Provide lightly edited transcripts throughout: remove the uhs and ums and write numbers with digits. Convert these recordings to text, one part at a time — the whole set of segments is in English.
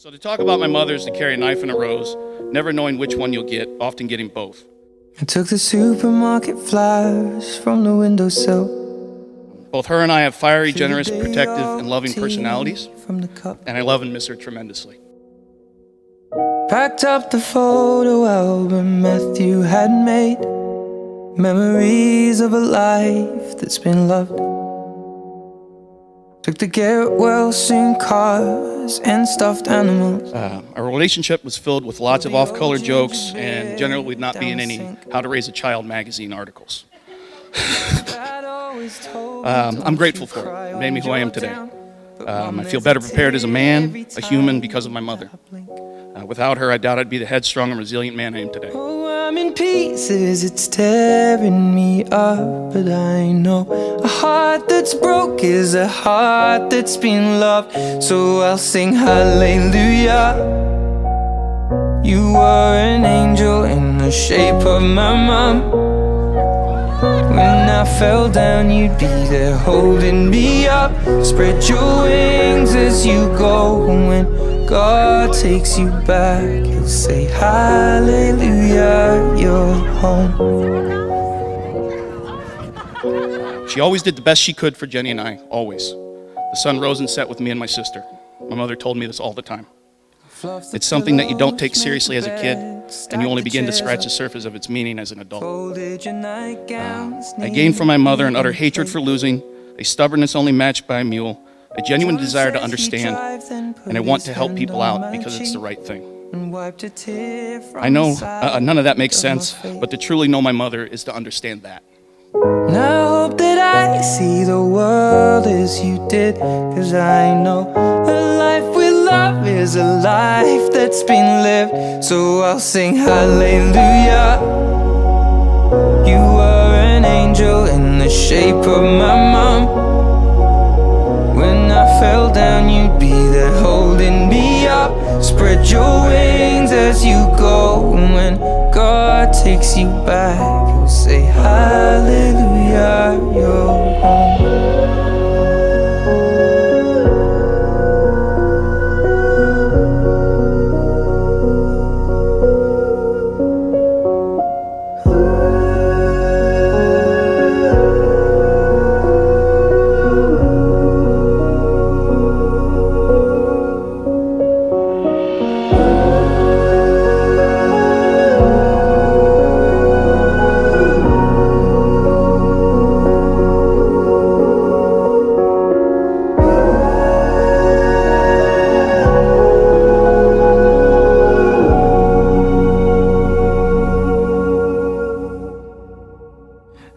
So to talk about my mother is to carry a knife and a rose, never knowing which one you'll get, often getting both. I took the supermarket flowers from the windowsill. Both her and I have fiery, generous, protective, and loving personalities, and I love and miss her tremendously. Packed up the photo album Matthew had made, memories of a life that's been loved. Took the get well soon cars and stuffed animals. Our relationship was filled with lots of off-color jokes, and generally would not be in any How to Raise a Child magazine articles. I'm grateful for it. It made me who I am today. I feel better prepared as a man, a human, because of my mother. Without her, I doubt I'd be the headstrong and resilient man I am today. Oh, I'm in pieces, it's tearing me up, but I know a heart that's broke is a heart that's been loved. So I'll sing hallelujah. You were an angel in the shape of my mom. When I fell down, you'd be there holding me up. Spread your wings as you go. When God takes you back, He'll say hallelujah, you're home. She always did the best she could for Jenny and I, always. The sun rose and set with me and my sister. My mother told me this all the time. It's something that you don't take seriously as a kid, and you only begin to scratch the surface of its meaning as an adult. I gained from my mother an utter hatred for losing, a stubbornness only matched by a mule, a genuine desire to understand, and I want to help people out because it's the right thing. I know none of that makes sense, but to truly know my mother is to understand that. And I hope that I see the world as you did, 'cause I know a life with love is a life that's been lived. So I'll sing hallelujah. You were an angel in the shape of my mom. When I fell down, you'd be there holding me up. Spread your wings as you go. And when God takes you back, He'll say hallelujah, you're home.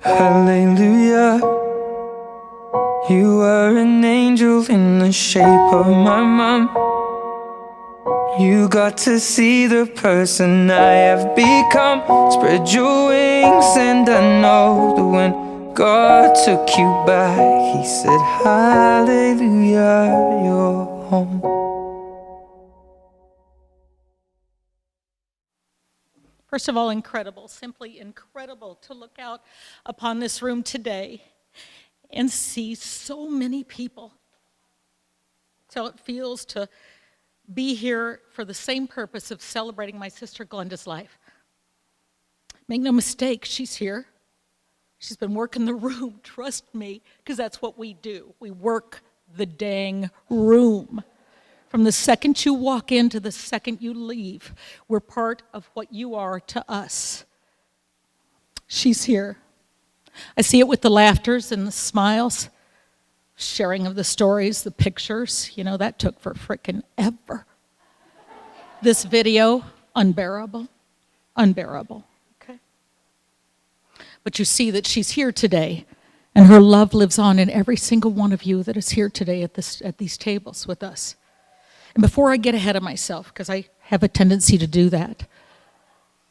Hallelujah. You were an angel in the shape of my mom. You got to see the person I have become. Spread your wings and I know that when God took you back, He said hallelujah, you're home. First of all, incredible, simply incredible to look out upon this room today and see so many people. So it feels to be here for the same purpose of celebrating my sister Glenda's life. Make no mistake, she's here. She's been working the room, trust me, because that's what we do. We work the dang room. From the second you walk in to the second you leave, we're part of what you are to us. She's here. I see it with the laughters and the smiles, sharing of the stories, the pictures. You know, that took for frickin' ever. This video, unbearable, unbearable, okay? But you see that she's here today, and her love lives on in every single one of you that is here today at these tables with us. And before I get ahead of myself, because I have a tendency to do that,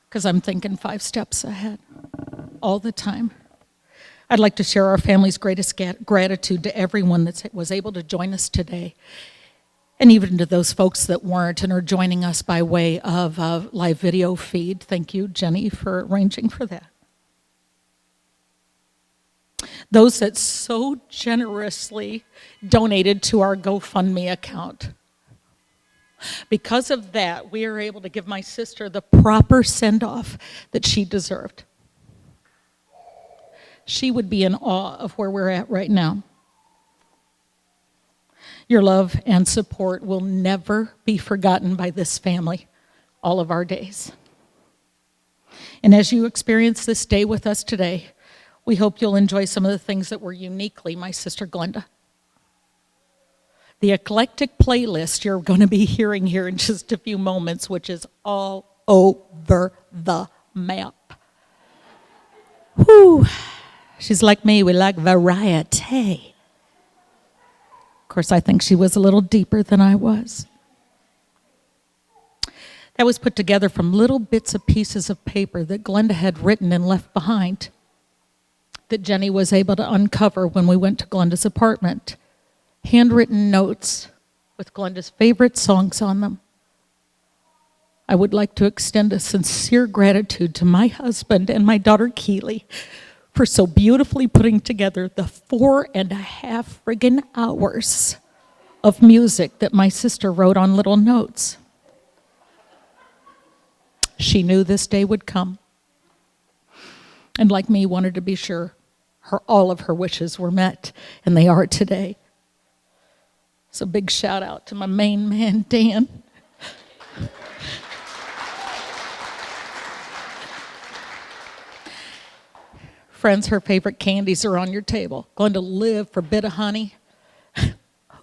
because I'm thinking 5 steps ahead all the time, I'd like to share our family's greatest gratitude to everyone that was able to join us today, and even to those folks that weren't and are joining us by way of a live video feed. Thank you, Jenny, for arranging for that. Those that so generously donated to our GoFundMe account. Because of that, we are able to give my sister the proper send-off that she deserved. She would be in awe of where we're at right now. Your love and support will never be forgotten by this family all of our days. And as you experience this day with us today, we hope you'll enjoy some of the things that were uniquely my sister Glenda. The eclectic playlist you're going to be hearing here in just a few moments, which is all over the map. Whew. She's like me, we like variety. Of course, I think she was a little deeper than I was. That was put together from little bits of pieces of paper that Glenda had written and left behind, that Jenny was able to uncover when we went to Glenda's apartment. Handwritten notes with Glenda's favorite songs on them. I would like to extend a sincere gratitude to my husband and my daughter Keely for so beautifully putting together the 4.5 friggin' hours of music that my sister wrote on little notes. She knew this day would come, and like me, wanted to be sure all of her wishes were met, and they are today. So big shout out to my main man, Dan. Friends, her favorite candies are on your table. Glenda lived for bit of honey.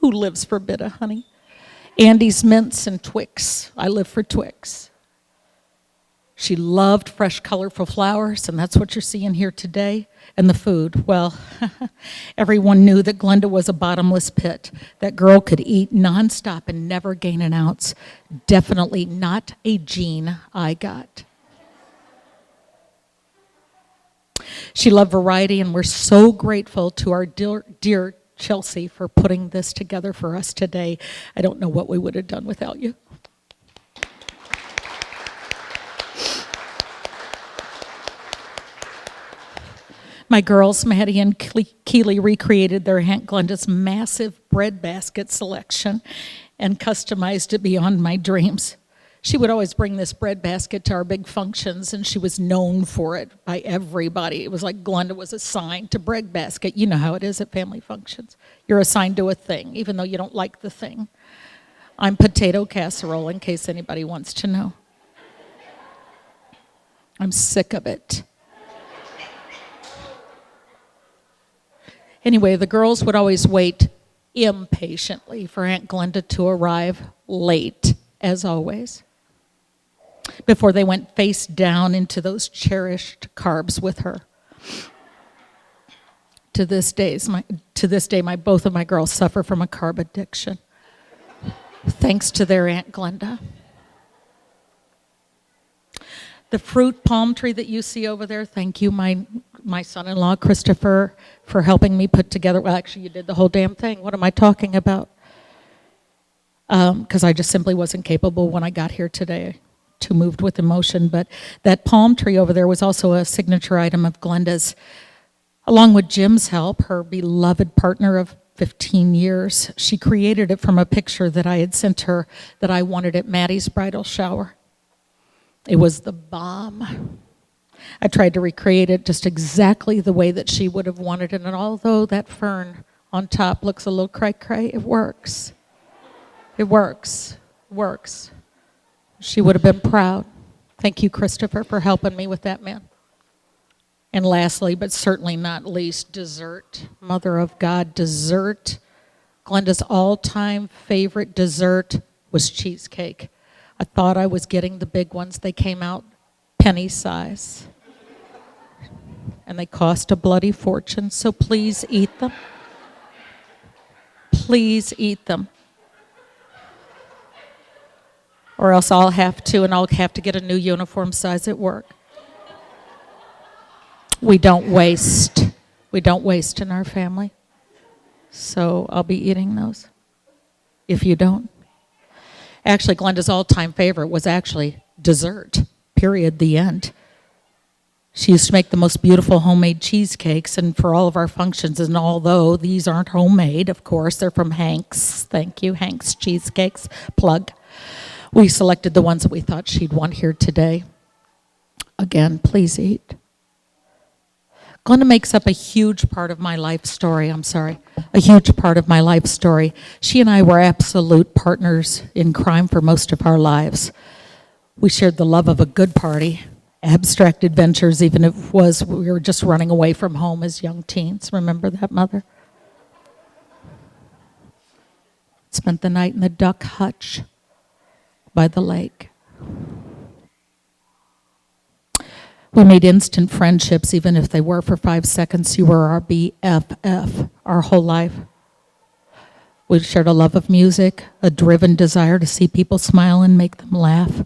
Who lives for bit of honey? Andy's Mints and Twix. I live for Twix. She loved fresh, colorful flowers, and that's what you're seeing here today. And the food, well, everyone knew that Glenda was a bottomless pit. That girl could eat nonstop and never gain an ounce. Definitely not a gene I got. She loved variety, and we're so grateful to our dear Chelsea for putting this together for us today. I don't know what we would have done without you. My girls, Maddie and Keely, recreated their Aunt Glenda's massive bread basket selection and customized it beyond my dreams. She would always bring this bread basket to our big functions, and she was known for it by everybody. It was like Glenda was assigned to bread basket. You know how it is at family functions. You're assigned to a thing, even though you don't like the thing. I'm potato casserole, in case anybody wants to know. I'm sick of it. Anyway, the girls would always wait impatiently for Aunt Glenda to arrive late, as always, before they went face down into those cherished carbs with her. To this day, both of my girls suffer from a carb addiction, thanks to their Aunt Glenda. The fruit palm tree that you see over there, thank you, my son-in-law, Christopher, for helping me put together. Well, actually, you did the whole damn thing. What am I talking about? Because I just simply wasn't capable when I got here today, too moved with emotion. But that palm tree over there was also a signature item of Glenda's. Along with Jim's help, her beloved partner of 15 years, she created it from a picture that I had sent her that I wanted at Maddie's bridal shower. It was the bomb. I tried to recreate it just exactly the way that she would have wanted it, and although that fern on top looks a little cray-cray, it works. It works. It works. She would have been proud. Thank you, Christopher, for helping me with that, man. And lastly, but certainly not least, dessert. Mother of God, dessert. Glenda's all-time favorite dessert was cheesecake. I thought I was getting the big ones. They came out penny size. And they cost a bloody fortune, so please eat them. Please eat them. Or else I'll have to get a new uniform size at work. We don't waste. We don't waste in our family. So I'll be eating those. If you don't. Actually, Glenda's all-time favorite was actually dessert, period, the end. She used to make the most beautiful homemade cheesecakes, and for all of our functions, and although these aren't homemade, of course, they're from Hank's. Thank you, Hank's Cheesecakes. Plug. We selected the ones that we thought she'd want here today. Again, please eat. Glenda makes up a huge part of my life story. A huge part of my life story. She and I were absolute partners in crime for most of our lives. We shared the love of a good party, abstract adventures, even if we were just running away from home as young teens. Remember that, Mother? Spent the night in the duck hutch by the lake. We made instant friendships, even if they were for 5 seconds. You were our BFF our whole life. We shared a love of music, a driven desire to see people smile and make them laugh,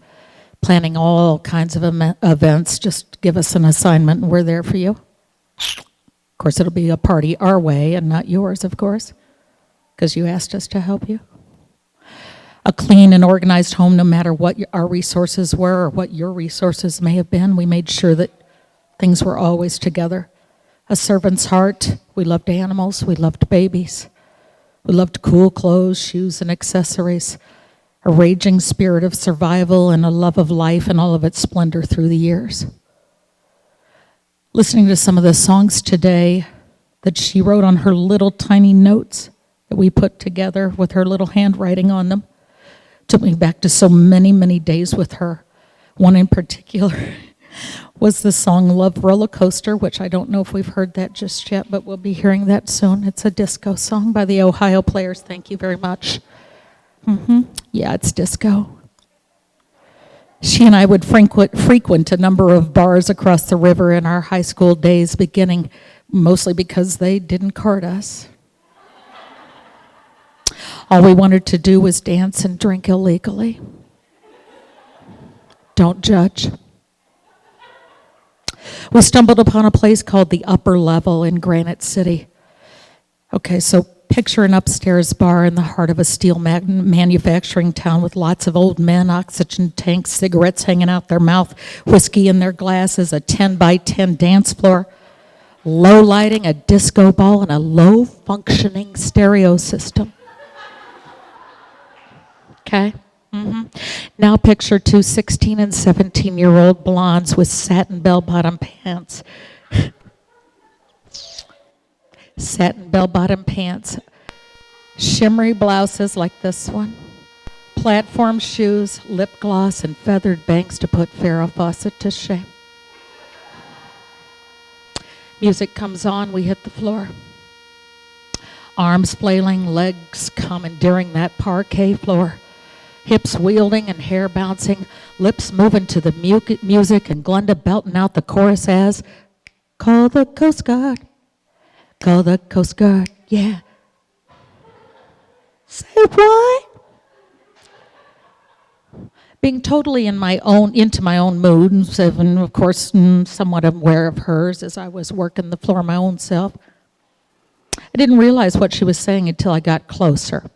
planning all kinds of events. Just give us an assignment and we're there for you. Of course, it'll be a party our way and not yours, of course, because you asked us to help you. A clean and organized home, no matter what our resources were or what your resources may have been. We made sure that things were always together. A servant's heart. We loved animals. We loved babies. We loved cool clothes, shoes, and accessories. A raging spirit of survival and a love of life and all of its splendor through the years. Listening to some of the songs today that she wrote on her little tiny notes that we put together with her little handwriting on them took me back to so many, many days with her. One in particular was the song Love Roller Coaster, which I don't know if we've heard that just yet, but we'll be hearing that soon. It's a disco song by the Ohio Players. Thank you very much. Yeah, it's disco. She and I would frequent a number of bars across the river in our high school days, beginning mostly because they didn't card us. All we wanted to do was dance and drink illegally. Don't judge. We stumbled upon a place called the Upper Level in Granite City. Okay, so picture an upstairs bar in the heart of a steel manufacturing town with lots of old men, oxygen tanks, cigarettes hanging out their mouth, whiskey in their glasses, a 10 by 10 dance floor, low lighting, a disco ball, and a low functioning stereo system. Okay? Now picture two 16 and 17-year-old blondes with satin bell-bottom pants. Satin bell-bottom pants. Shimmery blouses like this one. Platform shoes, lip gloss, and feathered bangs to put Farrah Fawcett to shame. Music comes on, we hit the floor. Arms flailing, legs commandeering that parquet floor. Hips wielding and hair bouncing, lips moving to the music, and Glenda belting out the chorus as, call the Coast Guard, call the Coast Guard, yeah. Say what? Being totally into my own mood, and of course somewhat aware of hers as I was working the floor my own self. I didn't realize what she was saying until I got closer.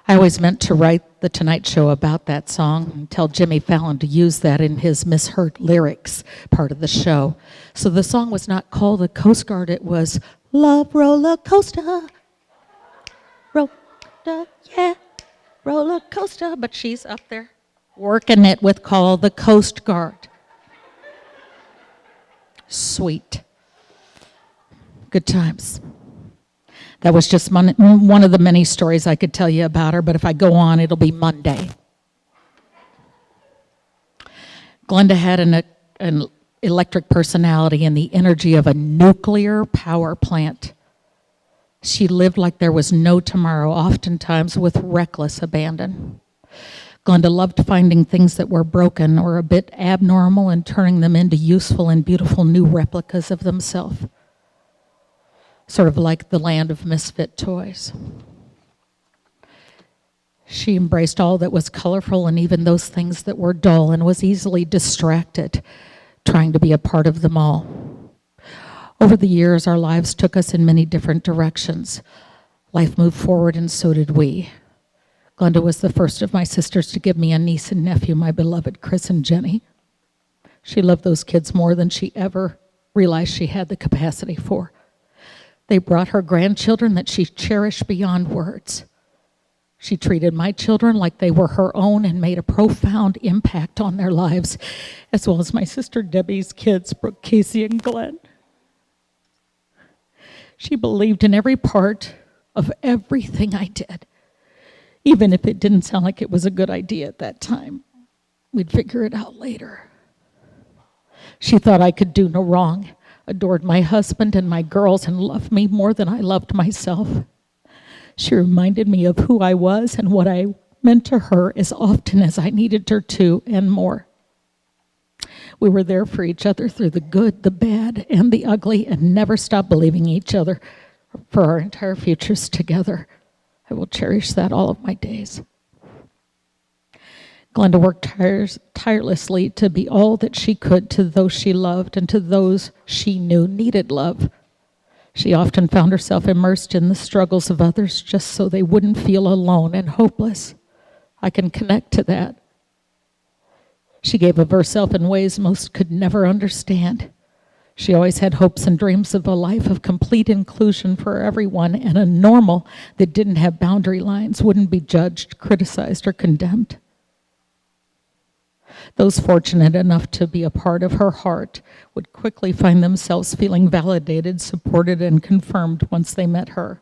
I always meant to write the Tonight Show about that song and tell Jimmy Fallon to use that in his misheard lyrics part of the show. So the song was not Call the Coast Guard, it was Love Roller Coaster. Yeah, roller coaster. But she's up there working it with Call the Coast Guard. Sweet. Good times. That was just one of the many stories I could tell you about her, but if I go on, it'll be Monday. Glenda had an electric personality and the energy of a nuclear power plant. She lived like there was no tomorrow, oftentimes with reckless abandon. Glenda loved finding things that were broken or a bit abnormal and turning them into useful and beautiful new replicas of themselves. Sort of like the land of misfit toys. She embraced all that was colorful and even those things that were dull and was easily distracted, trying to be a part of them all. Over the years, our lives took us in many different directions. Life moved forward and so did we. Glenda was the first of my sisters to give me a niece and nephew, my beloved Chris and Jenny. She loved those kids more than she ever realized she had the capacity for. They brought her grandchildren that she cherished beyond words. She treated my children like they were her own and made a profound impact on their lives, as well as my sister Debbie's kids, Brooke, Casey, and Glenn. She believed in every part of everything I did, even if it didn't sound like it was a good idea at that time. We'd figure it out later. She thought I could do no wrong, adored my husband and my girls, and loved me more than I loved myself. She reminded me of who I was and what I meant to her as often as I needed her to, and more. We were there for each other through the good, the bad, and the ugly, and never stopped believing each other for our entire futures together. I will cherish that all of my days. Glenda worked tirelessly to be all that she could to those she loved and to those she knew needed love. She often found herself immersed in the struggles of others just so they wouldn't feel alone and hopeless. I can connect to that. She gave of herself in ways most could never understand. She always had hopes and dreams of a life of complete inclusion for everyone, and a normal that didn't have boundary lines, wouldn't be judged, criticized, or condemned. Those fortunate enough to be a part of her heart would quickly find themselves feeling validated, supported, and confirmed once they met her.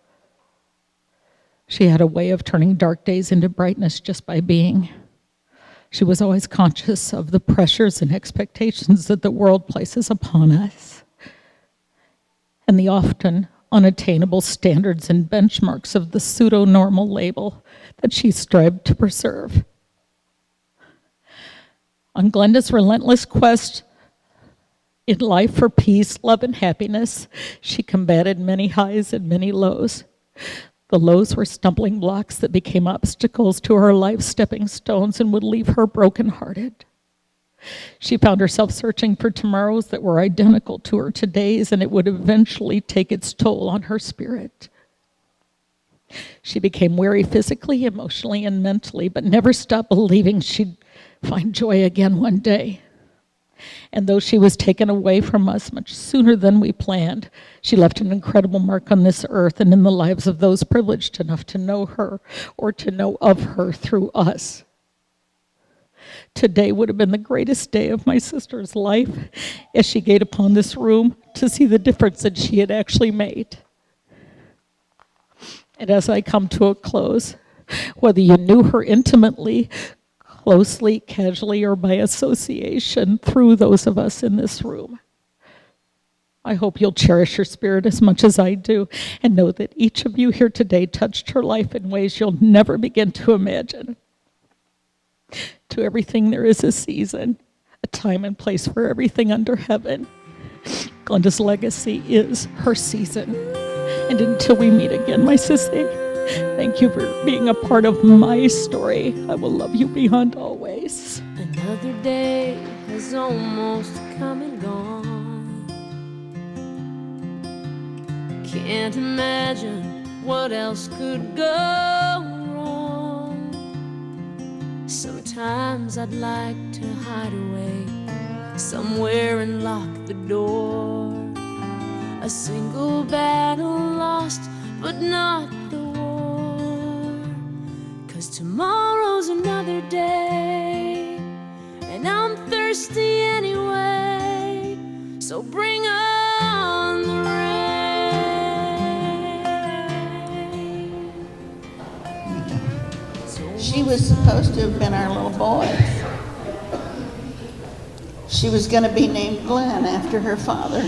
She had a way of turning dark days into brightness just by being. She was always conscious of the pressures and expectations that the world places upon us, and the often unattainable standards and benchmarks of the pseudo-normal label that she strived to preserve. On Glenda's relentless quest in life for peace, love, and happiness, she combated many highs and many lows. The lows were stumbling blocks that became obstacles to her life's stepping stones and would leave her brokenhearted. She found herself searching for tomorrows that were identical to her today's, and it would eventually take its toll on her spirit. She became weary physically, emotionally, and mentally, but never stopped believing she'd find joy again one day. And though she was taken away from us much sooner than we planned, she left an incredible mark on this earth and in the lives of those privileged enough to know her or to know of her through us. Today would have been the greatest day of my sister's life as she gazed upon this room to see the difference that she had actually made. And as I come to a close, whether you knew her intimately, closely, casually, or by association through those of us in this room, I hope you'll cherish her spirit as much as I do, and know that each of you here today touched her life in ways you'll never begin to imagine. To everything there is a season, a time and place for everything under heaven. Glenda's legacy is her season. And until we meet again, my sissy, thank you for being a part of my story. I will love you beyond always. Another day has almost come and gone. Can't imagine what else could go wrong. Sometimes I'd like to hide away somewhere and lock the door. A single battle lost, but not the war. 'Cause tomorrow's another day, and I'm thirsty anyway. So bring on the rain. She was supposed to have been our little boy. She was going to be named Glenn after her father.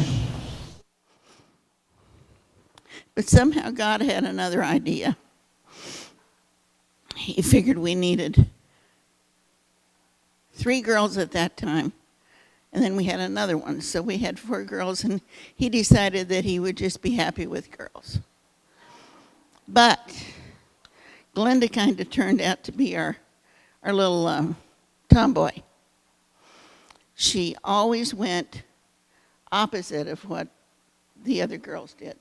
But somehow God had another idea. He figured we needed 3 girls at that time, and then we had another one. So we had 4 girls, and he decided that he would just be happy with girls. But Glenda kind of turned out to be our little tomboy. She always went opposite of what the other girls did.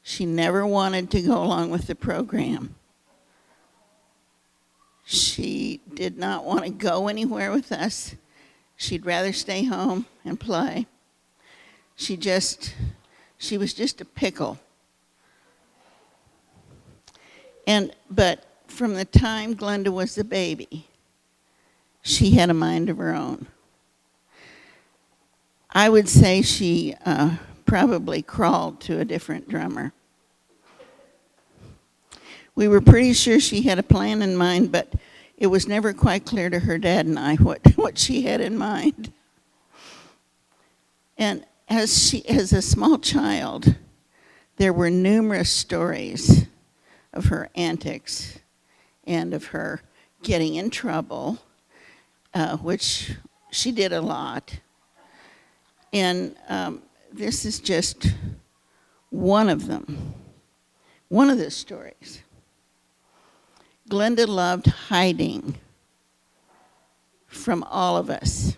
She never wanted to go along with the program. She did not want to go anywhere with us. She'd rather stay home and play. She was just a pickle. But from the time Glenda was a baby, she had a mind of her own. I would say she probably crawled to a different drummer. We were pretty sure she had a plan in mind, but it was never quite clear to her dad and I what she had in mind. And as a small child, there were numerous stories of her antics and of her getting in trouble, which she did a lot. And this is just one of them, one of the stories. Glenda loved hiding from all of us.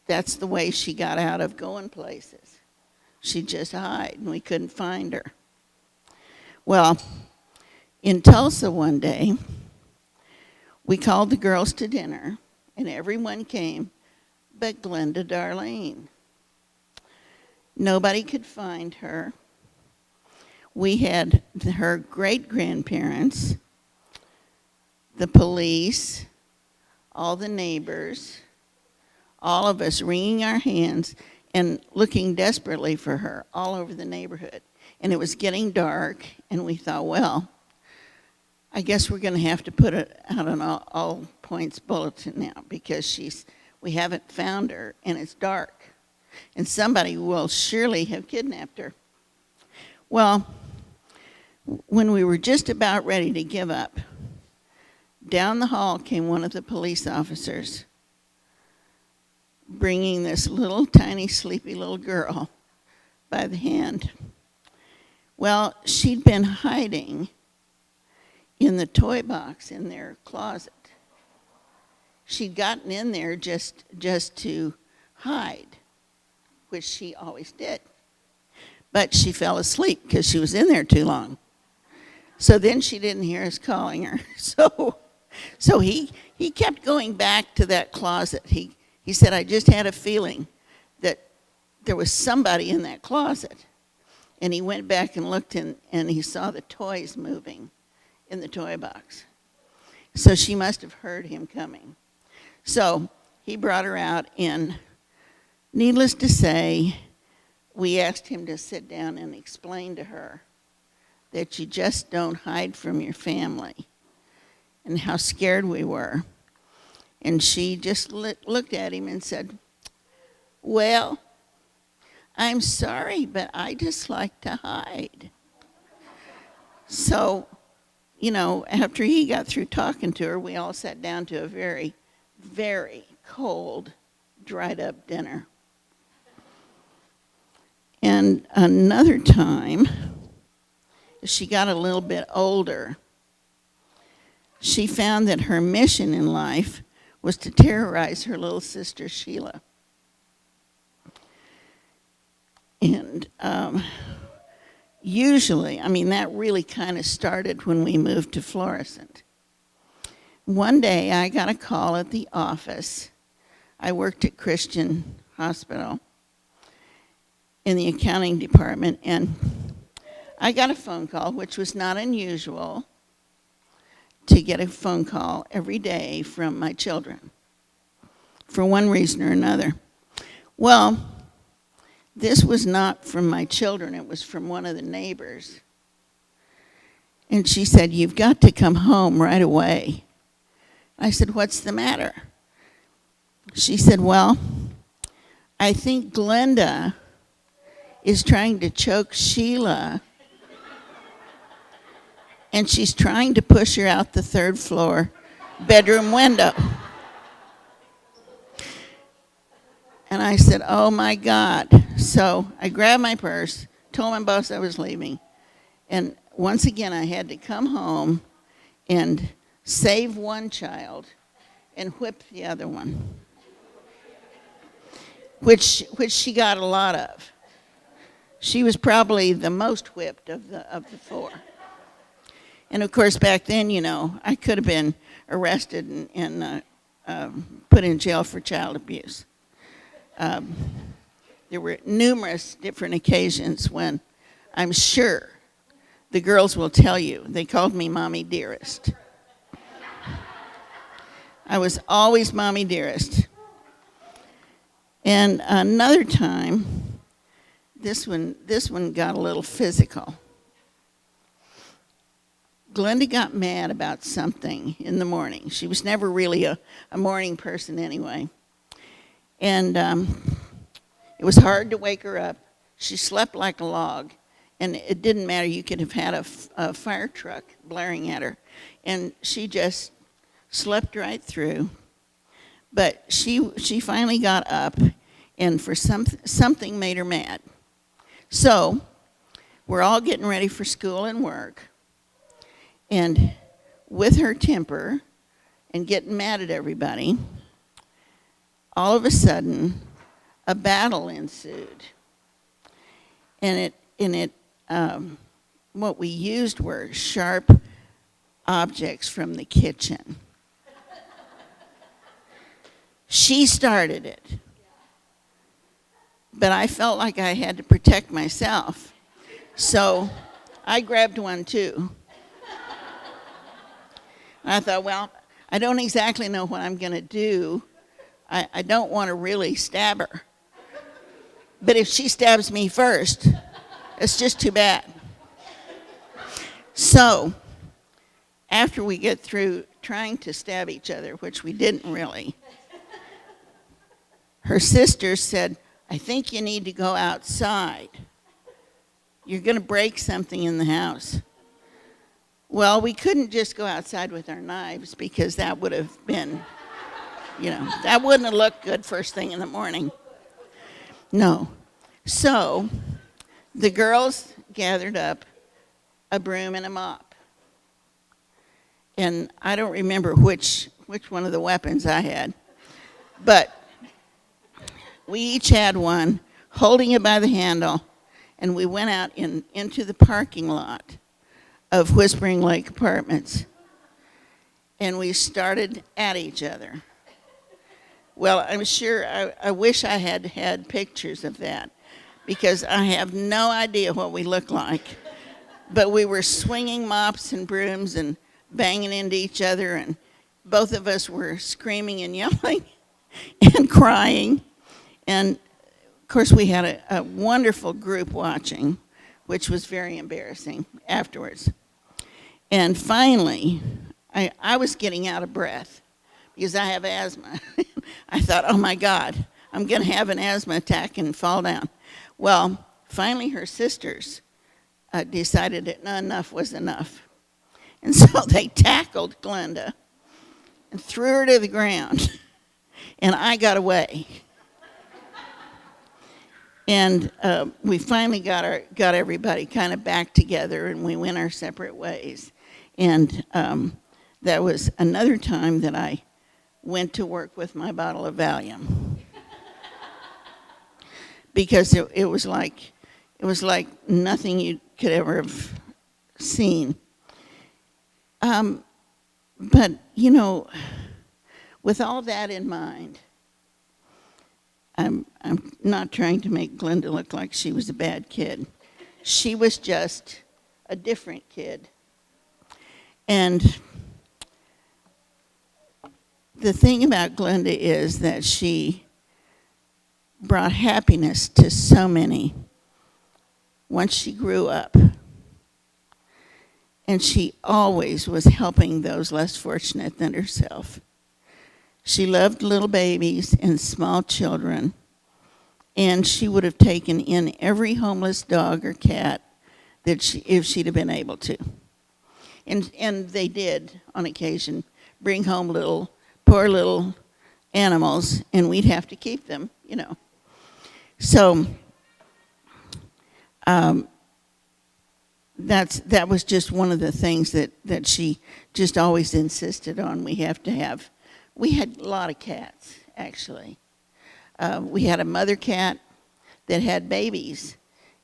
That's the way she got out of going places. She'd just hide, and we couldn't find her. Well, in Tulsa one day, we called the girls to dinner, and everyone came but Glenda Darlene. Nobody could find her. We had her great-grandparents, the police, all the neighbors, all of us wringing our hands and looking desperately for her all over the neighborhood. And it was getting dark, and we thought, well, I guess we're going to have to put it out on all points bulletin now because we haven't found her, and it's dark. And somebody will surely have kidnapped her. Well, when we were just about ready to give up, down the hall came one of the police officers bringing this little tiny sleepy little girl by the hand. Well, she'd been hiding in the toy box in their closet. She'd gotten in there just to hide, which she always did. But she fell asleep because she was in there too long. So then she didn't hear us calling her. So he kept going back to that closet. He said, I just had a feeling that there was somebody in that closet. And he went back and looked, and he saw the toys moving in the toy box. So she must have heard him coming. So he brought her out, and needless to say, we asked him to sit down and explain to her that you just don't hide from your family and how scared we were. And she just looked at him and said, well, I'm sorry, but I just like to hide. So, after he got through talking to her, we all sat down to a very, very cold, dried-up dinner. And another time, as she got a little bit older, she found that her mission in life was to terrorize her little sister, Sheila. And usually, that really kind of started when we moved to Florissant. One day, I got a call at the office. I worked at Christian Hospital in the accounting department, and I got a phone call, which was not unusual, to get a phone call every day from my children for one reason or another. Well, this was not from my children. It was from one of the neighbors. And she said, you've got to come home right away. I said, what's the matter? She said, well, I think Glenda is trying to choke Sheila, and she's trying to push her out the third floor bedroom window. And I said, oh my God. So I grabbed my purse, told my boss I was leaving, and once again I had to come home and save one child and whip the other one, which she got a lot of. She was probably the most whipped of the four. And of course, back then, I could have been arrested and put in jail for child abuse. There were numerous different occasions when I'm sure the girls will tell you, they called me Mommy Dearest. I was always Mommy Dearest. And another time, this one got a little physical. Glenda got mad about something in the morning. She was never really a morning person anyway. And it was hard to wake her up. She slept like a log. And it didn't matter. You could have had a fire truck blaring at her. And she just slept right through. But she finally got up, and for something made her mad. So we're all getting ready for school and work. And with her temper and getting mad at everybody, all of a sudden, a battle ensued. And what we used were sharp objects from the kitchen. She started it. But I felt like I had to protect myself. So I grabbed one too. And I thought, well, I don't exactly know what I'm going to do. I don't want to really stab her. But if she stabs me first, it's just too bad. So after we get through trying to stab each other, which we didn't really, her sister said, I think you need to go outside. You're going to break something in the house. Well, we couldn't just go outside with our knives because that would have been, that wouldn't have looked good first thing in the morning. No. So the girls gathered up a broom and a mop. And I don't remember which one of the weapons I had. But we each had one, holding it by the handle, and we went out into the parking lot of Whispering Lake Apartments, and we started at each other. Well, I'm sure, I wish I had had pictures of that, because I have no idea what we looked like. But we were swinging mops and brooms and banging into each other, and both of us were screaming and yelling and crying. And, of course, we had a wonderful group watching, which was very embarrassing afterwards. And finally, I was getting out of breath because I have asthma. I thought, oh, my God, I'm going to have an asthma attack and fall down. Well, finally her sisters decided that enough was enough. And so they tackled Glenda and threw her to the ground. And I got away. And we finally got everybody kind of back together, and we went our separate ways. And that was another time that I went to work with my bottle of Valium. Because it was like nothing you could ever have seen. But, with all that in mind, I'm not trying to make Glenda look like she was a bad kid. She was just a different kid. And the thing about Glenda is that she brought happiness to so many once she grew up. And she always was helping those less fortunate than herself. She loved little babies and small children, and she would have taken in every homeless dog or cat if she'd have been able to. And they did, on occasion, bring home poor little animals, and we'd have to keep them, So that was just one of the things that she just always insisted on. We had a lot of cats, actually. We had a mother cat that had babies,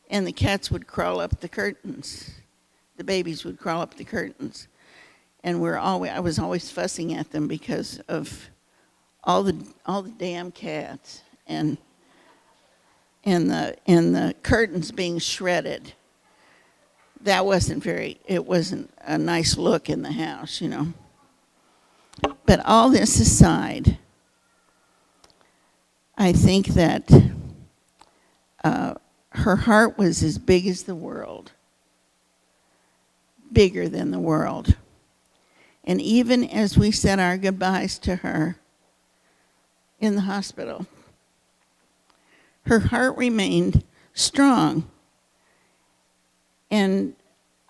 and the cats would crawl up the curtains. The babies would crawl up the curtains. And I was always fussing at them because of all the damn cats and the curtains being shredded. that it wasn't a nice look in the house, you know. But all this aside, I think that her heart was as big as the world, bigger than the world. And even as we said our goodbyes to her in the hospital, her heart remained strong. And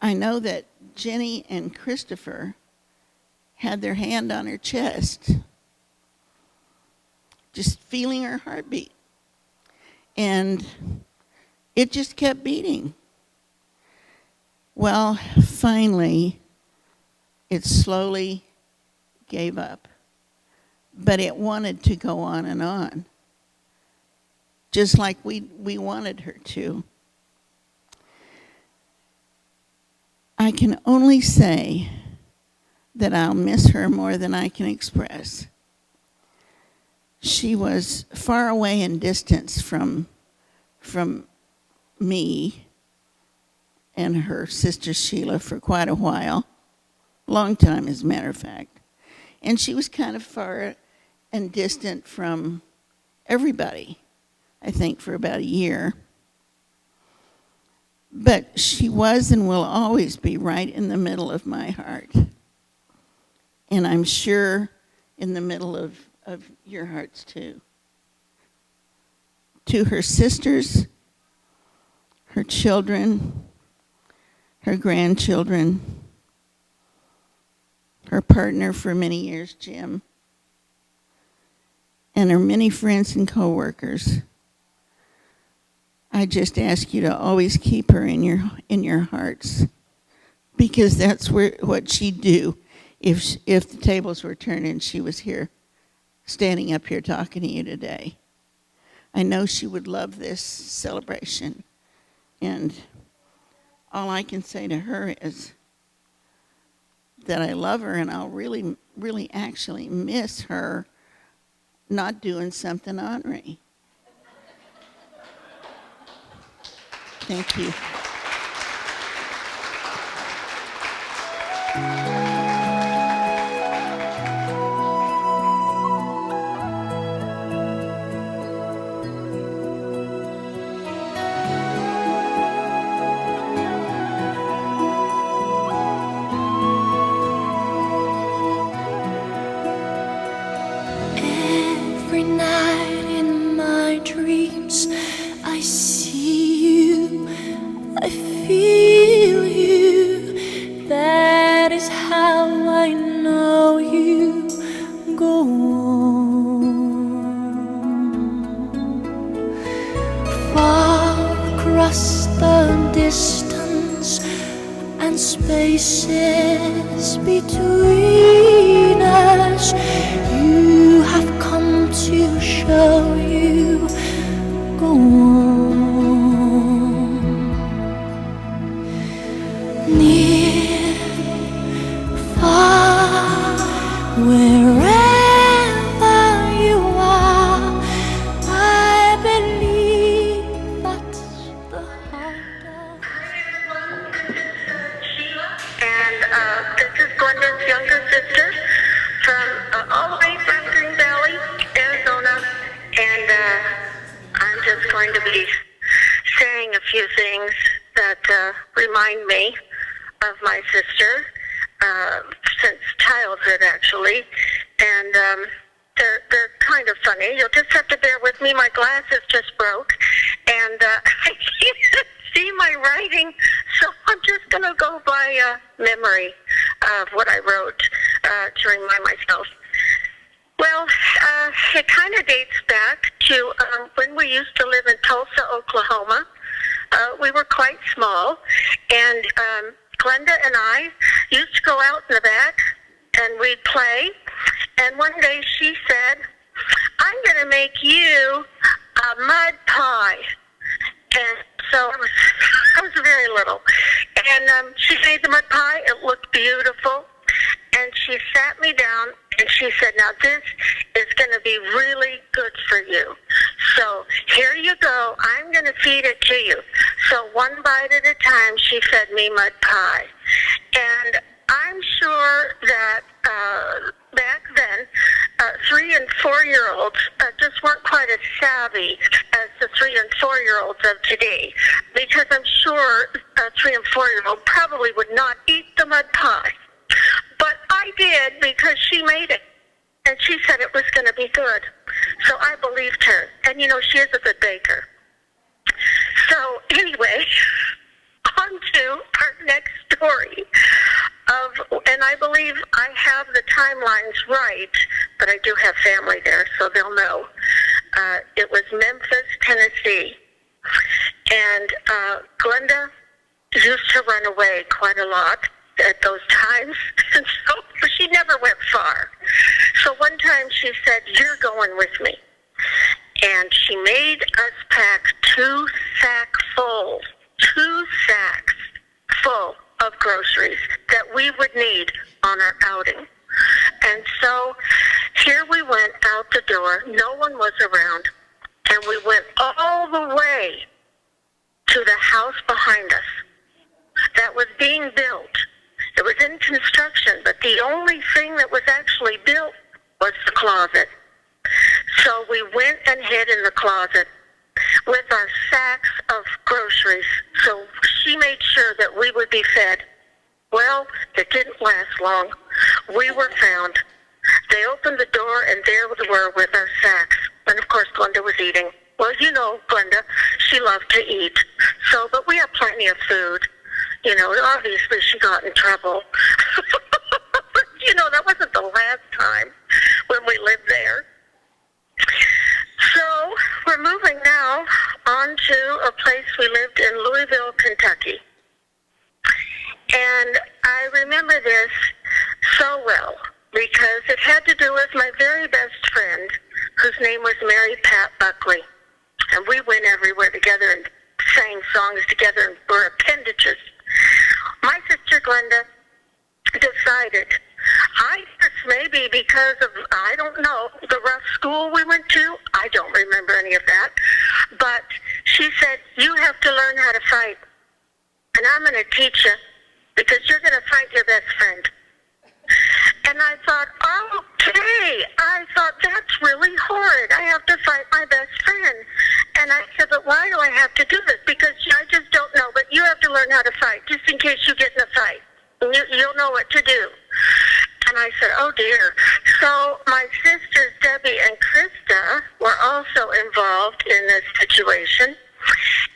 I know that Jenny and Christopher had their hand on her chest, just feeling her heartbeat. And it just kept beating. Well, finally, it slowly gave up. But it wanted to go on and on, just like we wanted her to. I can only say that I'll miss her more than I can express. She was far away in distance from me and her sister Sheila for quite a while, long time as a matter of fact. And she was kind of far and distant from everybody, I think, for about a year. But she was and will always be right in the middle of my heart. And I'm sure in the middle of your hearts too. To her sisters, her children, her grandchildren, her partner for many years, Jim, and her many friends and coworkers, I just ask you to always keep her in your hearts, because that's what she'd do if the tables were turned and she was here, standing up here talking to you today. I know she would love this celebration, and all I can say to her is that I love her, and I'll really, really actually miss her not doing something honorary. Thank you. Every night in my dreams, I see you, I feel you. That is how I know you go on. Far across the distance and spaces between us, you have come to show you go on. Near, far, wherever you are, I believe that's the heart of. And this is Glenda's younger sister from all the way from Green Valley, Arizona. And I'm just going to be saying a few things that remind me of my sister since childhood, actually. And they're kind of funny. You'll just have to bear with me. My glasses just broke, and I can't see my writing, so I'm just going to go by memory of what I wrote to remind myself. Well, it kind of dates back to when we used to live in Tulsa, Oklahoma. We were quite small, and Glenda and I used to go out in the back, and we'd play. And one day she said, "I'm going to make you a mud pie." And so I was very little. And she made the mud pie. It looked beautiful. And she sat me down, and she said, "Now this is going to be really good for you. So here you go. I'm going to feed it to you." So one bite at a time, she fed me mud pie. And I'm sure that back then, 3 and 4-year-olds just weren't quite as savvy as the 3 and 4-year-olds of today, because I'm sure a 3 and 4-year-old probably would not eat the mud pie. But I did, because she made it, and she said it was going to be good. So I believed her. And, you know, she is a good baker. So anyway, on to our next story. And I believe I have the timelines right, but I do have family there, so they'll know. It was Memphis, Tennessee. And Glenda used to run away quite a lot at those times, and so she never went far. So one time she said, "You're going with me." And she made us pack 2 sacks full of groceries that we would need on our outing. And so here we went out the door. No one was around. And we went all the way to the house behind us that was being built. It was in construction, but the only thing that was actually built was the closet. So we went and hid in the closet with our sacks of groceries. So she made sure that we would be fed. Well, it didn't last long. We were found. They opened the door, and there we were with our sacks. And, of course, Glenda was eating. Well, you know Glenda, she loved to eat. So, but we had plenty of food. You know, obviously she got in trouble. You know, that wasn't the last time when we lived there. So we're moving now on to a place we lived in Louisville, Kentucky. And I remember this so well because it had to do with my very best friend, whose name was Mary Pat Buckley. And we went everywhere together and sang songs together and were appendages. My sister Glenda decided, I guess maybe because of, I don't know, the rough school we went to, I don't remember any of that, but she said, you have to learn how to fight, and I'm going to teach you, because you're going to fight your best friend. And I thought, okay. I thought, that's really horrid. I have to fight my best friend. And I said, but why do I have to do this? Because I just don't know, but you have to learn how to fight, just in case you get in a fight. You'll know what to do. And I said, oh, dear. So my sisters, Debbie and Krista, were also involved in this situation.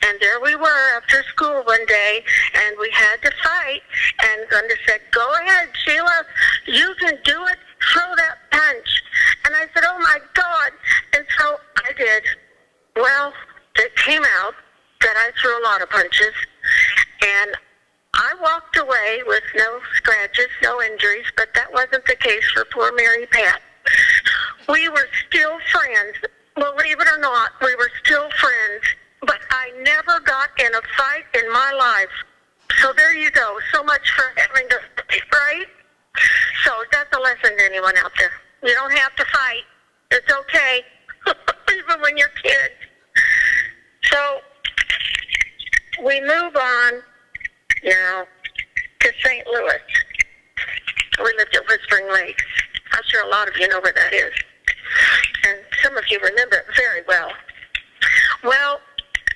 And there we were after school one day, and we had to fight. And Glenda said, go ahead, Sheila. You can do it. Throw that punch. And I said, oh, my God. And so I did. Well, it came out that I threw a lot of punches. And I walked away with no scratches, no injuries, but that wasn't the case for poor Mary Pat. We were still friends. Believe it or not, we were still friends. But I never got in a fight in my life. So there you go. So much for having to fight, right? So that's a lesson to anyone out there. You don't have to fight. It's okay. Even when you're kids. So we move on, you know, to St. Louis. We lived at Whispering Lakes. I'm sure a lot of you know where that is. And some of you remember it very well. Well,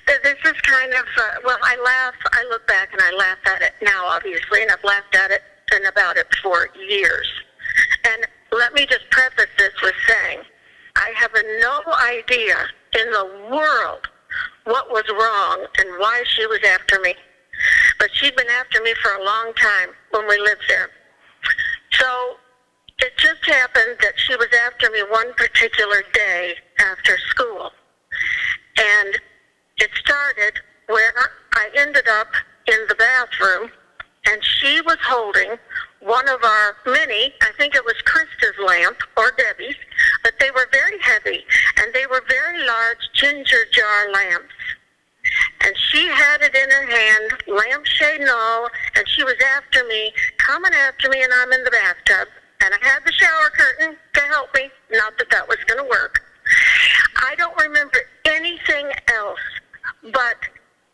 this is kind of, I look back and I laugh at it now, obviously, and I've laughed at it and about it for years. And let me just preface this with saying, I have no idea in the world what was wrong and why she was after me. But she'd been after me for a long time when we lived there. So it just happened that she was after me one particular day after school. And it started where I ended up in the bathroom, and she was holding one of our many, I think it was Krista's lamp or Debbie's, but they were very heavy, and they were very large ginger jar lamps. And she had it in her hand, lampshade and all, and she was after me, coming after me, and I'm in the bathtub. And I had the shower curtain to help me, not that that was going to work. I don't remember anything else, but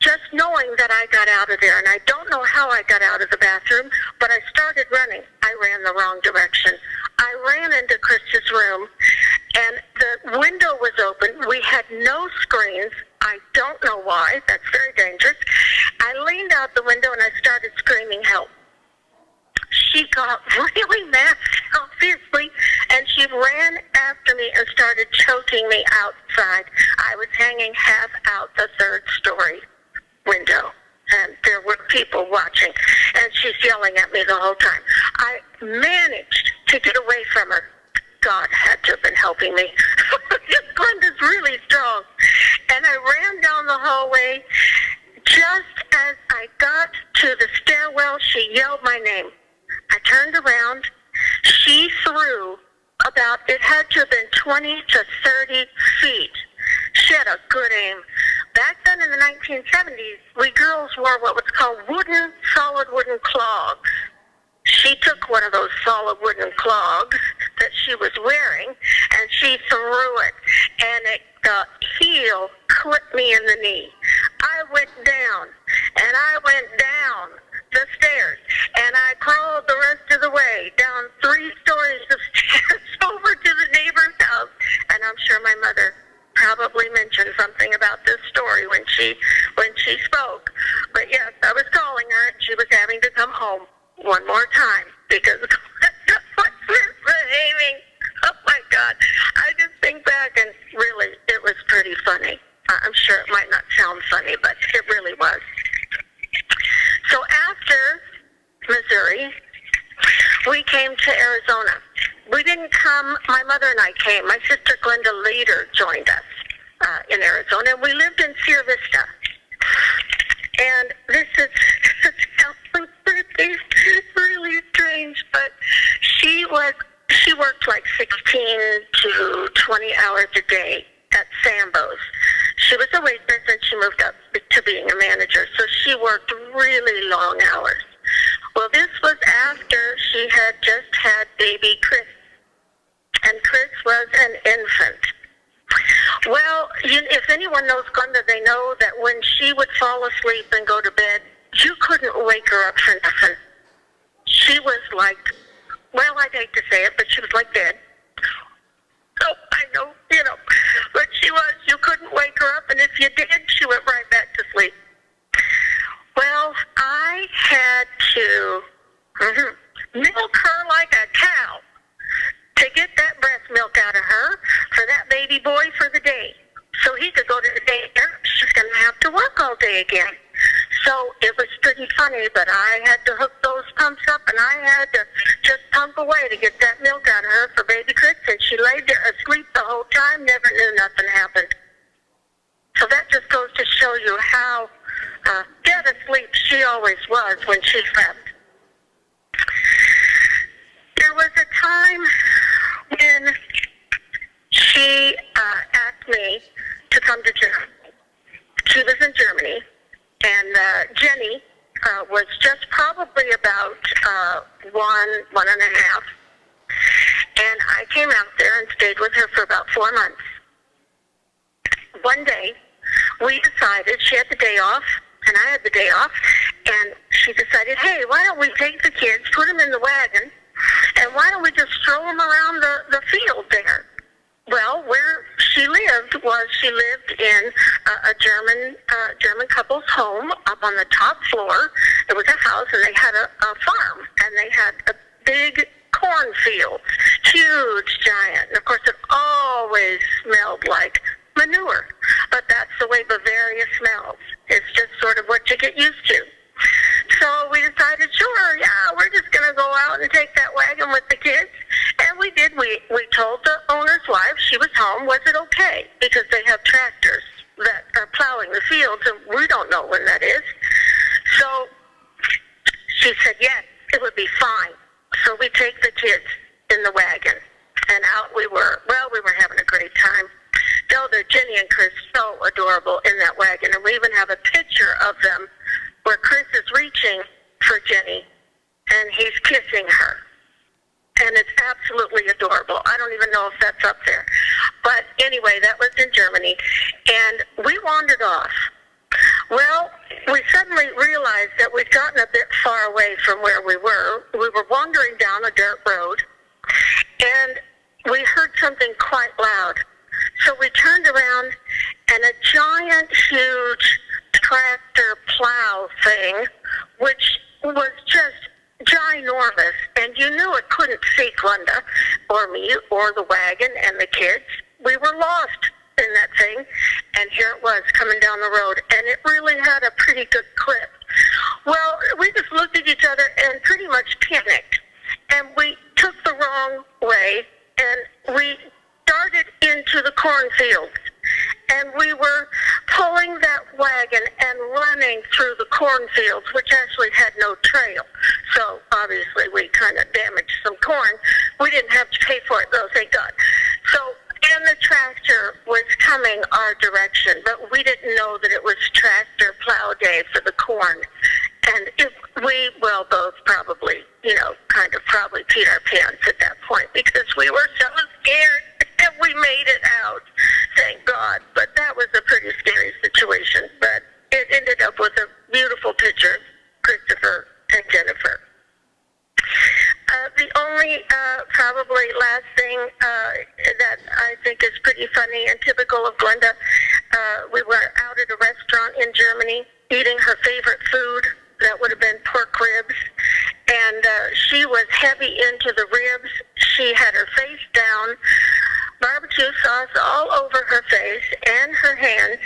just knowing that I got out of there, and I don't know how I got out of the bathroom, but I started running. I ran the wrong direction. I ran into Chris's room, and the window was open. We had no screens. I don't know why. That's very dangerous. I leaned out the window, and I started screaming, help. She got really mad, obviously, and she ran after me and started choking me outside. I was hanging half out the third story window, and there were people watching, and she's yelling at me the whole time. I managed to get away from her. God had to have been helping me. Glenda's really strong. And I ran down the hallway. Just as I got to the stairwell, she yelled my name. I turned around. She threw about, it had to have been 20 to 30 feet. She had a good aim. Back then in the 1970s, we girls wore what was called solid wooden clogs. She took one of those solid wooden clogs that she was wearing, and she threw it, and the heel clipped me in the knee. I went down, and I went down the stairs, and I crawled the rest of the way down 3 stories of stairs over to the neighbor's house, and I'm sure my mother probably mentioned something about this story when she spoke. But yes, I was calling her, and she was having to come home one more time because Glenda was misbehaving. Oh my God. I just think back, and really, it was pretty funny. I'm sure it might not sound funny, but it really was. So after Missouri, we came to Arizona. We didn't come, my mother and I came. My sister Glenda later joined us in Arizona, and we lived in Sierra Vista. And this sounds really strange, but she worked like 16 to 20 hours a day at Sambo's. She was a waitress, and she moved up to being a manager, so she worked really long hours. Well, this was after she had just had baby Chris, and Chris was an infant. Well, if anyone knows Glenda, they know that when she would fall asleep and go to bed, you couldn't wake her up for nothing. She was like, well, I'd hate to say it, but she was like dead. Oh, I know, but you couldn't wake her up, and if you did, she went right back to sleep. Well, I had to milk her like a cow to get that breast milk out of her for that baby boy for the day. So he could go to the daycare. She's going to have to work all day again. So it was pretty funny, but I had to hook those pumps up, and I had to just pump away to get that milk out of her for baby Chris, and she laid there asleep the whole time, never knew nothing happened. So that just goes to show you how dead asleep she always was when she slept. There was a time when she asked me to come to Germany. She was in Germany, and Jenny was just probably about 1.5. And I came out there and stayed with her for about 4 months. One day, we decided, she had the day off, and I had the day off, and she decided, hey, why don't we take the kids, put them in the wagon, and why don't we just stroll them around the field there? Well, where she lived in a German couple's home up on the top floor. It was a house, and they had a farm, and they had a big cornfield, huge, giant. And of course, it always smelled like manure, but that's the way Bavaria smells. It's just sort of what you get used to. So we decided, sure, yeah, we're just going to go out and take that wagon with the kids. And we did. We told the owner's wife, she was home, was it okay? Because they have tractors that are plowing the fields, and we don't know when that is. So she said, yes, it would be fine. So we take the kids in the wagon, and out we were. Well, we were having a great time. They're Jenny and Chris, so adorable in that wagon, and we even have a picture of them where Chris is reaching for Jenny, and he's kissing her. And it's absolutely adorable. I don't even know if that's up there. But anyway, that was in Germany. And we wandered off. Well, we suddenly realized that we'd gotten a bit far away from where we were. We were wandering down a dirt road, and we heard something quite loud. So we turned around, and a giant, huge tractor plow thing, which was just ginormous, and you knew it couldn't see Glenda or me or the wagon and the kids. We were lost in that thing, and here it was coming down the road, and it really had a pretty good clip. Well, we just looked at each other and pretty much panicked, and we took the wrong way, and we darted into the cornfields, and we were pulling that wagon and running through the cornfields, which actually had no trail. So obviously we kind of damaged some corn. We didn't have to pay for it though, thank God. So, and the tractor was coming our direction, but we didn't know that it was tractor plow day for the corn. And well, both probably, kind of probably peed our pants at that point because we were so scared, and we made it out, thank God. But that was a pretty scary situation. But it ended up with a beautiful picture of Christopher and Jennifer. The only probably last thing that I think is pretty funny and typical of Glenda, we were out at a restaurant in Germany eating her favorite food. That would have been pork ribs. And she was heavy into the ribs. She had her face down, barbecue sauce all over her face and her hands.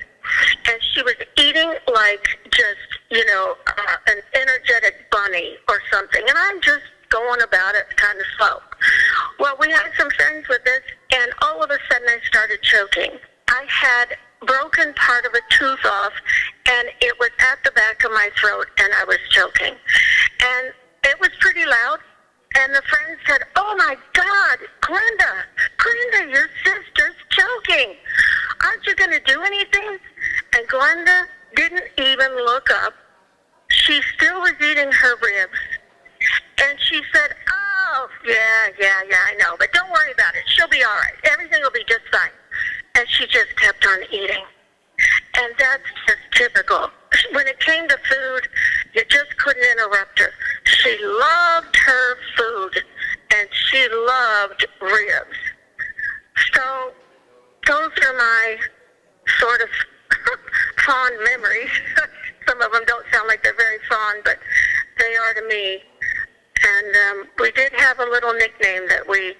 And she was eating like just, an energetic bunny or something. And I'm just going about it kind of slow. Well, we had some friends with us, and all of a sudden I started choking. I had broken part of a tooth off, and it was at the back of my throat, and I was choking. And it was pretty loud, and the friend said, "Oh my God, Glenda, your sister's choking. Aren't you going to do anything?" And Glenda didn't even look up. She still was eating her ribs. And she said, "Oh, yeah, I know, but don't worry about it. She'll be all right. Everything will be just fine." And she just kept on eating. And that's just typical. When it came to food, you just couldn't interrupt her. She loved her food, and she loved ribs. So those are my sort of fond memories. Some of them don't sound like they're very fond, but they are to me. And we did have a little nickname that we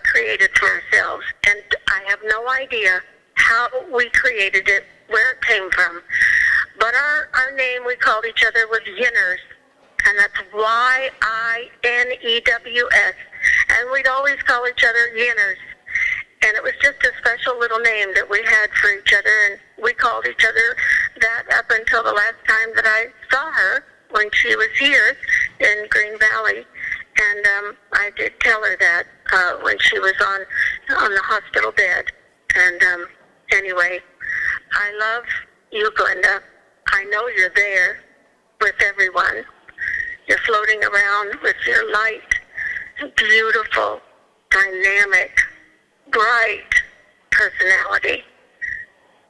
created for ourselves. And I have no idea how we created it, where it came from. But our name we called each other was Yinners. And that's Yinews. And we'd always call each other Yinners. And it was just a special little name that we had for each other. And we called each other that up until the last time that I saw her, when she was here in Green Valley. And I did tell her that when she was on the hospital bed. And anyway, I love you, Glenda. I know you're there with everyone. You're floating around with your light, beautiful, dynamic, bright personality.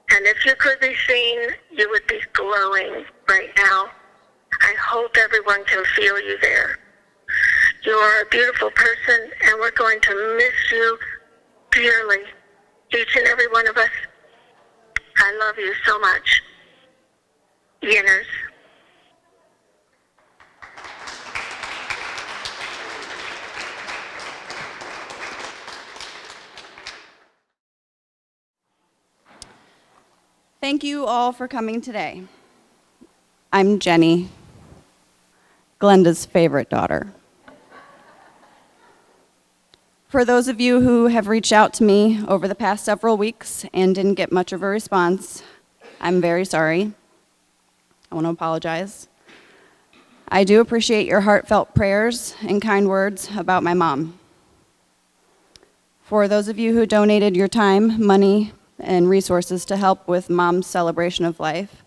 And if you could be seen, you would be glowing right now. I hope everyone can feel you there. You are a beautiful person, and we're going to miss you dearly, each and every one of us. I love you so much. Yinners. Thank you all for coming today. I'm Jenny, Glenda's favorite daughter. For those of you who have reached out to me over the past several weeks and didn't get much of a response, I'm very sorry. I want to apologize. I do appreciate your heartfelt prayers and kind words about my mom. For those of you who donated your time, money, and resources to help with Mom's celebration of life,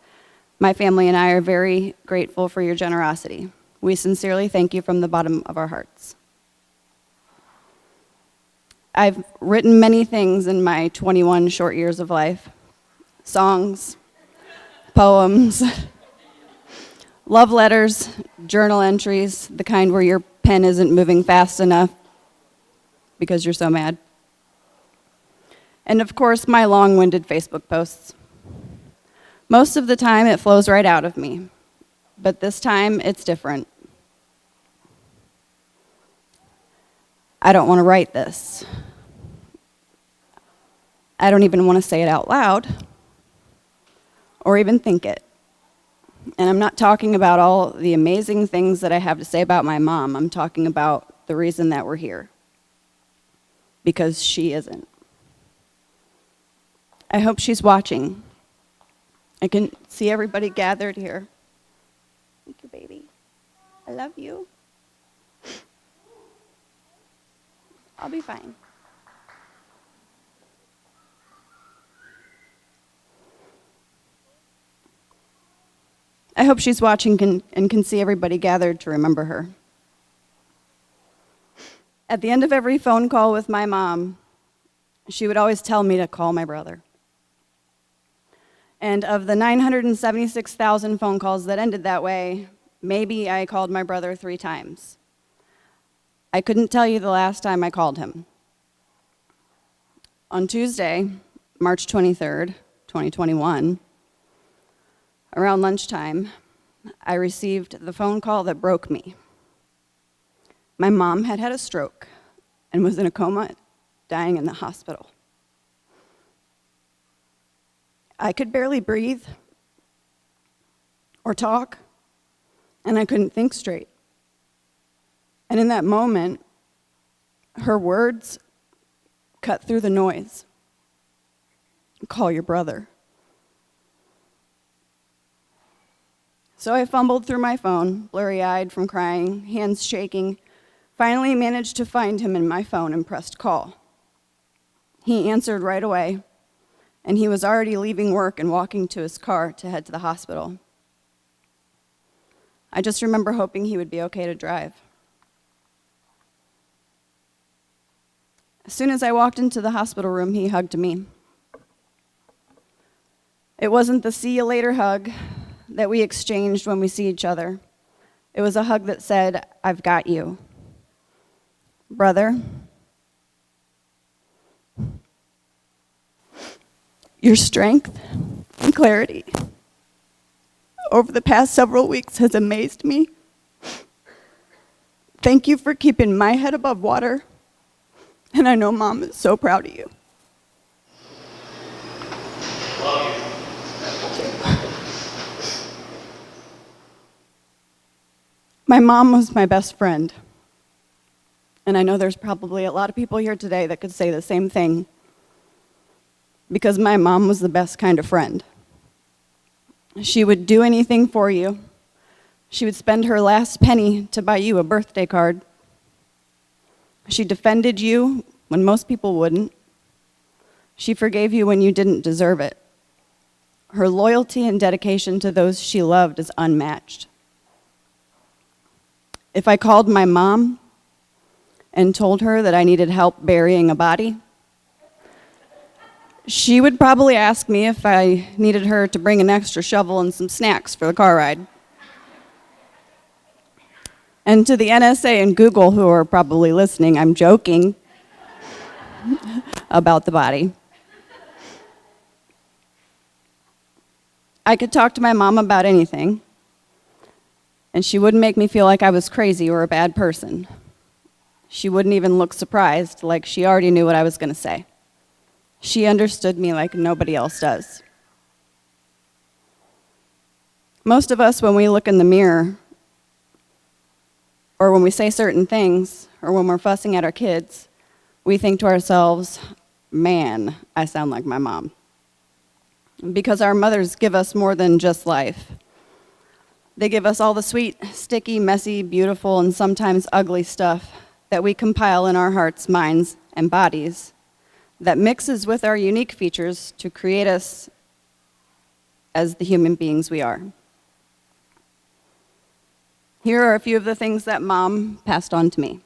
my family and I are very grateful for your generosity. We sincerely thank you from the bottom of our hearts. I've written many things in my 21 short years of life. Songs, poems, Love letters, journal entries, the kind where your pen isn't moving fast enough because you're so mad. And of course, my long-winded Facebook posts. Most of the time, it flows right out of me, but this time, it's different. I don't want to write this. I don't even want to say it out loud or even think it. And I'm not talking about all the amazing things that I have to say about my mom. I'm talking about the reason that we're here. Because she isn't. I hope she's watching. I can see everybody gathered here. Thank you, baby. I love you. I'll be fine. I hope she's watching and can see everybody gathered to remember her. At the end of every phone call with my mom, she would always tell me to call my brother. And of the 976,000 phone calls that ended that way, maybe I called my brother 3 times. I couldn't tell you the last time I called him. On Tuesday, March 23rd, 2021, around lunchtime, I received the phone call that broke me. My mom had had a stroke and was in a coma, dying in the hospital. I could barely breathe or talk, and I couldn't think straight. And in that moment, her words cut through the noise. Call your brother. So I fumbled through my phone, blurry-eyed from crying, hands shaking, finally managed to find him in my phone and pressed call. He answered right away, and he was already leaving work and walking to his car to head to the hospital. I just remember hoping he would be okay to drive. As soon as I walked into the hospital room, he hugged me. It wasn't the see you later hug that we exchanged when we see each other. It was a hug that said, I've got you. Brother, your strength and clarity over the past several weeks has amazed me. Thank you for keeping my head above water, and I know Mom is so proud of you. My mom was my best friend, and I know there's probably a lot of people here today that could say the same thing, because my mom was the best kind of friend. She would do anything for you. She would spend her last penny to buy you a birthday card. She defended you when most people wouldn't. She forgave you when you didn't deserve it. Her loyalty and dedication to those she loved is unmatched. If I called my mom and told her that I needed help burying a body, she would probably ask me if I needed her to bring an extra shovel and some snacks for the car ride. And to the NSA and Google, who are probably listening, I'm joking about the body. I could talk to my mom about anything, and she wouldn't make me feel like I was crazy or a bad person. She wouldn't even look surprised, like she already knew what I was going to say. She understood me like nobody else does. Most of us, when we look in the mirror, or when we say certain things, or when we're fussing at our kids, we think to ourselves, man, I sound like my mom. Because our mothers give us more than just life. They give us all the sweet, sticky, messy, beautiful, and sometimes ugly stuff that we compile in our hearts, minds, and bodies that mixes with our unique features to create us as the human beings we are. Here are a few of the things that Mom passed on to me.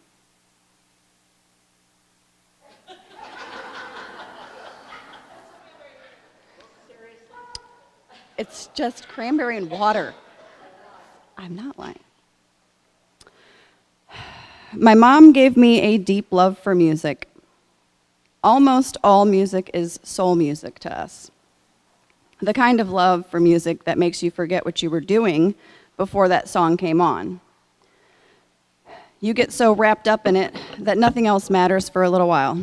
It's just cranberry and water. I'm not lying. My mom gave me a deep love for music. Almost all music is soul music to us. The kind of love for music that makes you forget what you were doing before that song came on. You get so wrapped up in it that nothing else matters for a little while.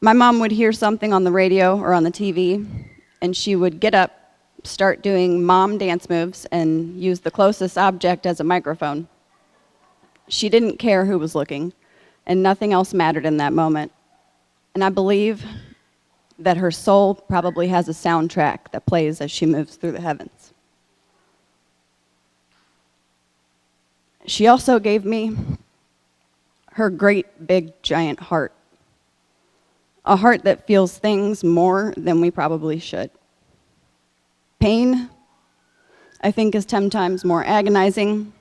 My mom would hear something on the radio or on the TV, and she would get up, start doing mom dance moves, and use the closest object as a microphone. She didn't care who was looking, and nothing else mattered in that moment. And I believe that her soul probably has a soundtrack that plays as she moves through the heavens. She also gave me her great, big, giant heart. A heart that feels things more than we probably should. Pain, I think, is 10 times more agonizing,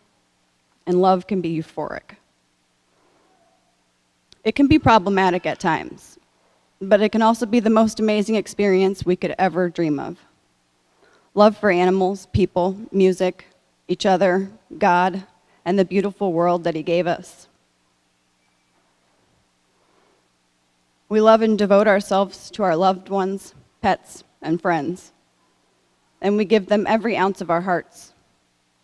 and love can be euphoric. It can be problematic at times, but it can also be the most amazing experience we could ever dream of. Love for animals, people, music, each other, God, and the beautiful world that He gave us. We love and devote ourselves to our loved ones, pets, and friends, and we give them every ounce of our hearts.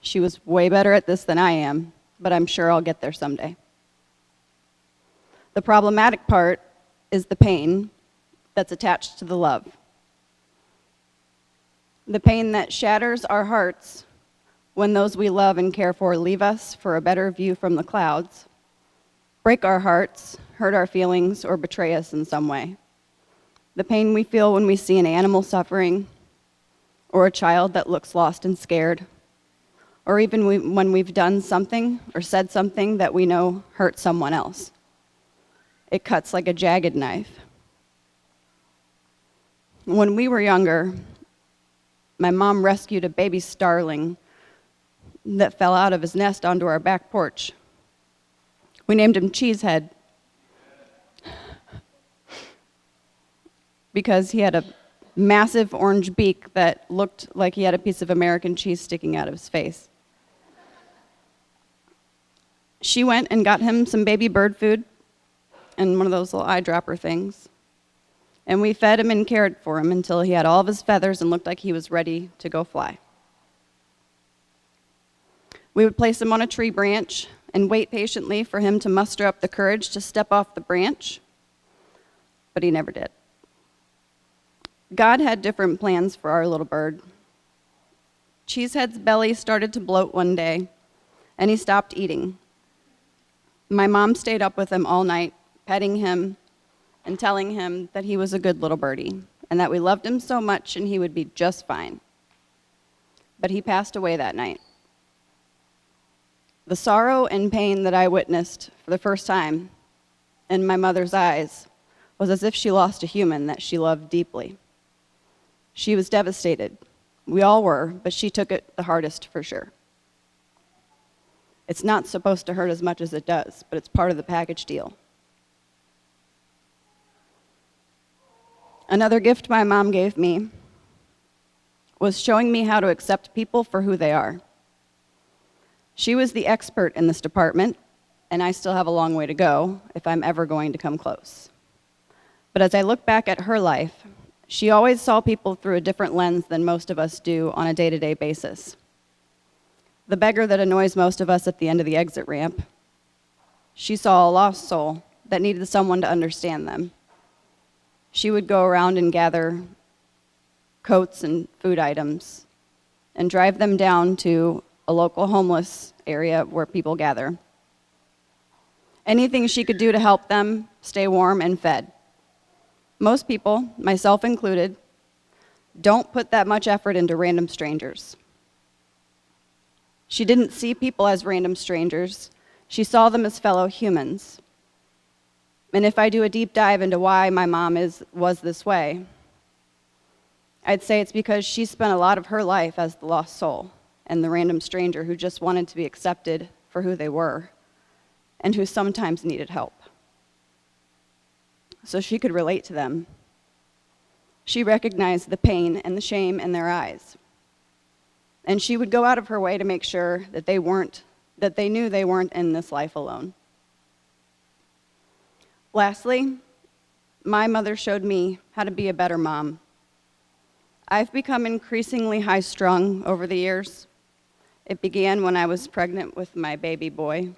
She was way better at this than I am, but I'm sure I'll get there someday. The problematic part is the pain that's attached to the love. The pain that shatters our hearts when those we love and care for leave us for a better view from the clouds, break our hearts, hurt our feelings, or betray us in some way. The pain we feel when we see an animal suffering, or a child that looks lost and scared, or even when we've done something or said something that we know hurt someone else. It cuts like a jagged knife. When we were younger, my mom rescued a baby starling that fell out of his nest onto our back porch. We named him Cheesehead because he had a massive orange beak that looked like he had a piece of American cheese sticking out of his face. She went and got him some baby bird food and one of those little eyedropper things. And we fed him and cared for him until he had all of his feathers and looked like he was ready to go fly. We would place him on a tree branch and wait patiently for him to muster up the courage to step off the branch, but he never did. God had different plans for our little bird. Cheesehead's belly started to bloat one day, and he stopped eating. My mom stayed up with him all night, petting him and telling him that he was a good little birdie and that we loved him so much and he would be just fine. But he passed away that night. The sorrow and pain that I witnessed for the first time in my mother's eyes was as if she lost a human that she loved deeply. She was devastated. We all were, but she took it the hardest for sure. It's not supposed to hurt as much as it does, but it's part of the package deal. Another gift my mom gave me was showing me how to accept people for who they are. She was the expert in this department, and I still have a long way to go if I'm ever going to come close. But as I look back at her life, she always saw people through a different lens than most of us do on a day-to-day basis. The beggar that annoys most of us at the end of the exit ramp, she saw a lost soul that needed someone to understand them. She would go around and gather coats and food items and drive them down to a local homeless area where people gather. Anything she could do to help them stay warm and fed. Most people, myself included, don't put that much effort into random strangers. She didn't see people as random strangers. She saw them as fellow humans. And if I do a deep dive into why my mom was this way, I'd say it's because she spent a lot of her life as the lost soul and the random stranger who just wanted to be accepted for who they were and who sometimes needed help. So she could relate to them. She recognized the pain and the shame in their eyes. And she would go out of her way to make sure that they knew they weren't in this life alone. Lastly, my mother showed me how to be a better mom. I've become increasingly high-strung over the years. It began when I was pregnant with my baby boy.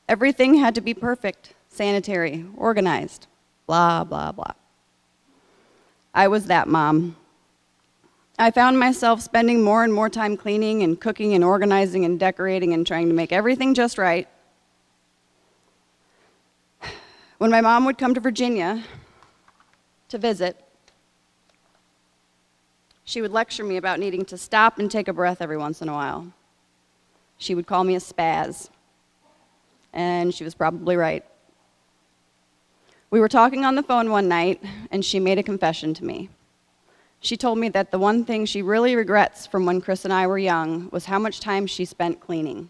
Everything had to be perfect, sanitary, organized, blah, blah, blah. I was that mom. I found myself spending more and more time cleaning and cooking and organizing and decorating and trying to make everything just right. When my mom would come to Virginia to visit, she would lecture me about needing to stop and take a breath every once in a while. She would call me a spaz, and she was probably right. We were talking on the phone one night, and she made a confession to me. She told me that the one thing she really regrets from when Chris and I were young was how much time she spent cleaning.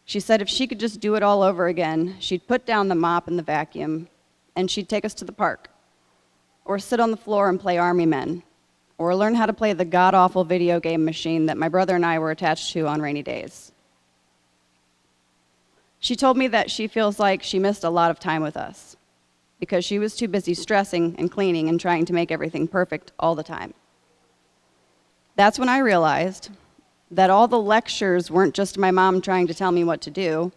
She said if she could just do it all over again, she'd put down the mop and the vacuum, and she'd take us to the park, or sit on the floor and play Army Men, or learn how to play the god-awful video game machine that my brother and I were attached to on rainy days. She told me that she feels like she missed a lot of time with us because she was too busy stressing and cleaning and trying to make everything perfect all the time. That's when I realized that all the lectures weren't just my mom trying to tell me what to do.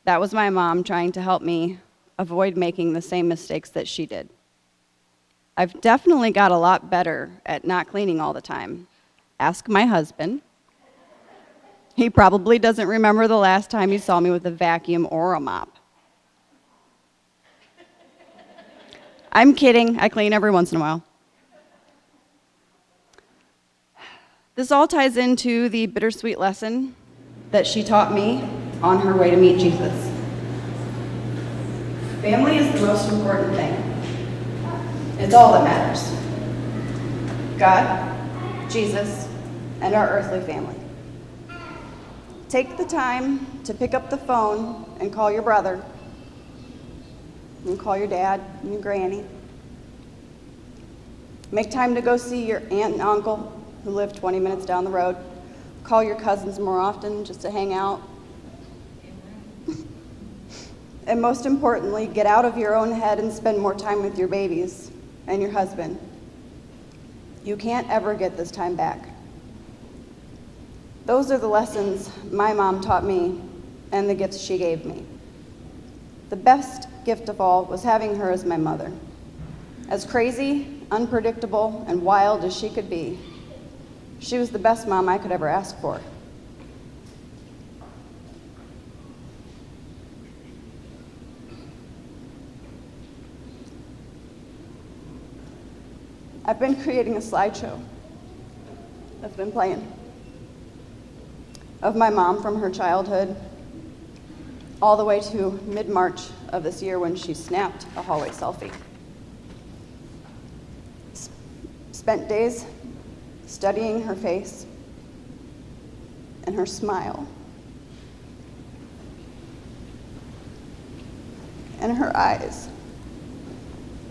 That was my mom trying to help me avoid making the same mistakes that she did. I've definitely got a lot better at not cleaning all the time. Ask my husband. He probably doesn't remember the last time he saw me with a vacuum or a mop. I'm kidding, I clean every once in a while. This all ties into the bittersweet lesson that she taught me on her way to meet Jesus. Family is the most important thing. It's all that matters. God, Jesus, and our earthly family. Take the time to pick up the phone and call your brother, and call your dad and your granny. Make time to go see your aunt and uncle who live 20 minutes down the road. Call your cousins more often just to hang out. And most importantly, get out of your own head and spend more time with your babies and your husband. You can't ever get this time back. Those are the lessons my mom taught me and the gifts she gave me. The best gift of all was having her as my mother. As crazy, unpredictable, and wild as she could be, she was the best mom I could ever ask for. I've been creating a slideshow that's been playing of my mom from her childhood all the way to mid-March of this year when she snapped a hallway selfie. Spent days studying her face and her smile and her eyes.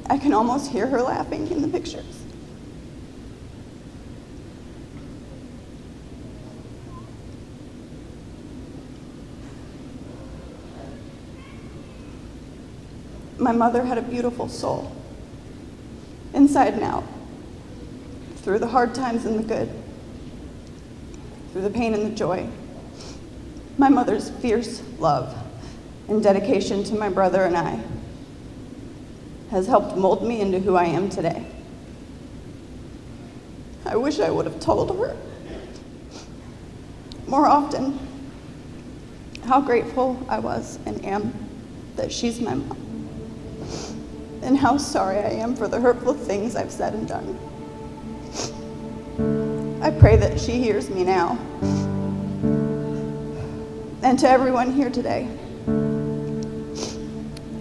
I can almost hear her laughing in the pictures. My mother had a beautiful soul, inside and out, through the hard times and the good, through the pain and the joy. My mother's fierce love and dedication to my brother and I has helped mold me into who I am today. I wish I would have told her more often how grateful I was and am that she's my mom, and how sorry I am for the hurtful things I've said and done. I pray that she hears me now. And to everyone here today,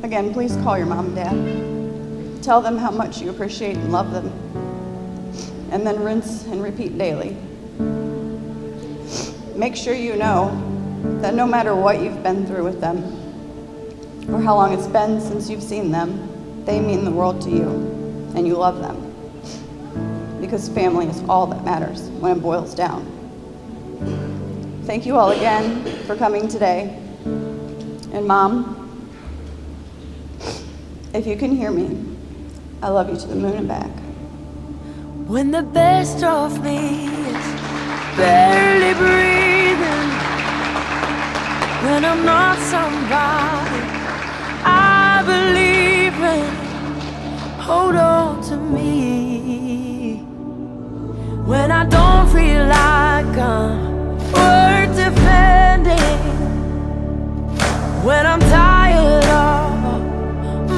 again, please call your mom and dad. Tell them how much you appreciate and love them. And then rinse and repeat daily. Make sure you know that no matter what you've been through with them, or how long it's been since you've seen them, they mean the world to you, and you love them. because family is all that matters when it boils down. Thank you all again for coming today. And Mom, if you can hear me, I love you to the moon and back. When the best of me is barely breathing, when I'm not somebody I believe in, hold on to me. When I don't feel like I'm worth defending, when I'm tired of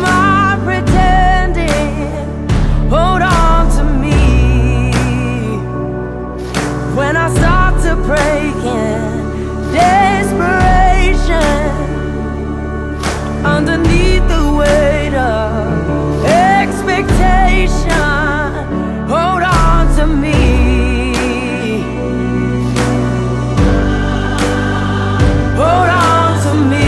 my pretending, hold on to me. When I start to break in desperation, underneath the weight of expectation, hold on to me. Hold on to me.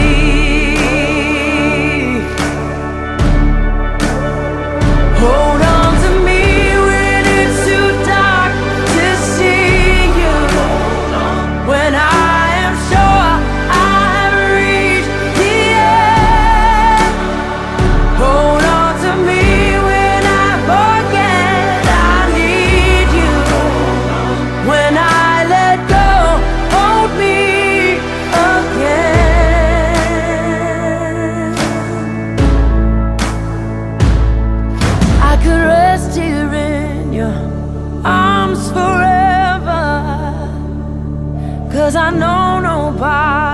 Hold on to me when it's too dark to see you. When I am sure I've reached the end. Hold on to me when I forget I need you. When I let go, hold me again. I could rest here in your arms forever, 'cause I know nobody